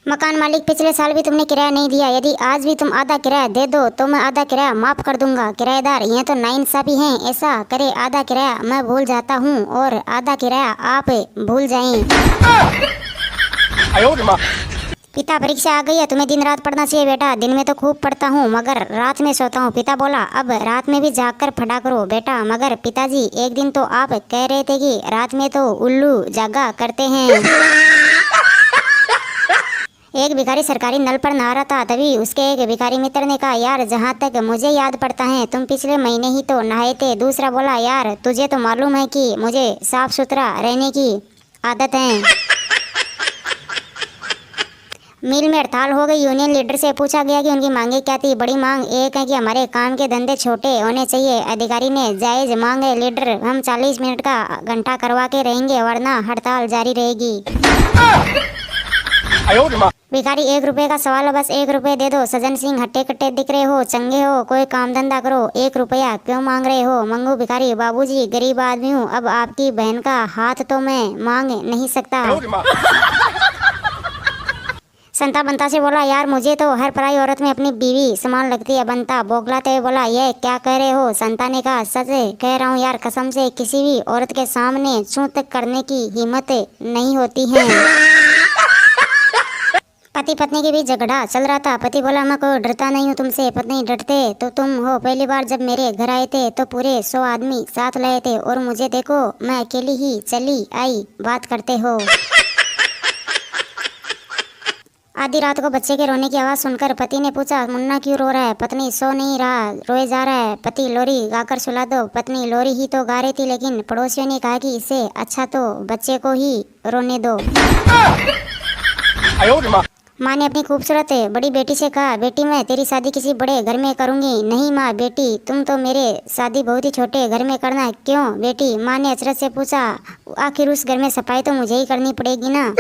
मकान मालिक, पिछले साल भी तुमने किराया नहीं दिया। यदि आज भी तुम आधा किराया दे दो तो मैं आधा किराया माफ कर दूंगा। किराएदार, ये तो नाइंसाफी है। ऐसा करे, आधा किराया मैं भूल जाता हूँ और आधा किराया आप भूल जाएं। पिता, परीक्षा आ गई है, तुम्हें दिन रात पढ़ना चाहिए बेटा। दिन में तो खूब पढ़ता हूँ मगर रात में सोता हूँ। पिता बोला, अब रात में भी जाग कर पढ़ा करो बेटा। मगर पिताजी, एक दिन तो आप कह रहे थे कि रात में तो उल्लू जागा करते हैं। एक भिखारी सरकारी नल पर नहा रहा था, तभी उसके एक भिखारी मित्र ने कहा, यार जहाँ तक मुझे याद पड़ता है तुम पिछले महीने ही तो नहाए थे। दूसरा बोला, यार तुझे तो मालूम है कि मुझे साफ सुथरा रहने की आदत है। मिल में हड़ताल हो गई। यूनियन लीडर से पूछा गया कि उनकी मांगे क्या थी। बड़ी मांग एक है कि हमारे काम के धंधे छोटे होने चाहिए। अधिकारी ने, जायज मांग है लीडर, हम 40 मिनट का घंटा करवा के रहेंगे वरना हड़ताल जारी रहेगी। भिखारी, 1 रुपए का सवाल है, बस 1 रुपए दे दो। सज्जन सिंह, हट्टे कट्टे दिख रहे हो, चंगे हो, कोई काम धंधा करो, 1 रुपया क्यों मांग रहे हो? मंगू भिखारी, बाबूजी गरीब आदमी हूँ, अब आपकी बहन का हाथ तो मैं मांग नहीं सकता। संता बंता से बोला, यार मुझे तो हर पराई औरत में अपनी बीवी समान लगती है। बंता बोगलाते हुए बोला, ये क्या कह रहे हो? संता ने कहा, सच कह रहा हूँ यार, कसम से किसी भी औरत के सामने छू तक करने की हिम्मत नहीं होती है। पति पत्नी के बीच झगड़ा चल रहा था। पति बोला, मैं कोई डरता नहीं हूँ तुमसे। पत्नी, डरते तो तुम हो। पहली बार जब मेरे घर आए थे तो पूरे 100 आदमी साथ लाए थे और मुझे देखो, मैं अकेली ही चली आई। बात करते हो। आधी रात को बच्चे के रोने की आवाज़ सुनकर पति ने पूछा, मुन्ना क्यों रो रहा है? पत्नी, सो नहीं रहा, रोए जा रहा है। पति, लोरी गाकर सुला दो। पत्नी, लोरी ही तो गा रही थी, लेकिन पड़ोसियों ने कहा कि इससे अच्छा तो बच्चे को ही रोने दो। माँ ने अपनी खूबसूरत बड़ी बेटी से कहा, बेटी मैं तेरी शादी किसी बड़े घर में करूंगी। नहीं माँ, बेटी तुम तो मेरे शादी बहुत ही छोटे घर में करना। क्यों बेटी? माँ ने अचरज से पूछा, आखिर उस घर में सफाई तो मुझे ही करनी पड़ेगी ना।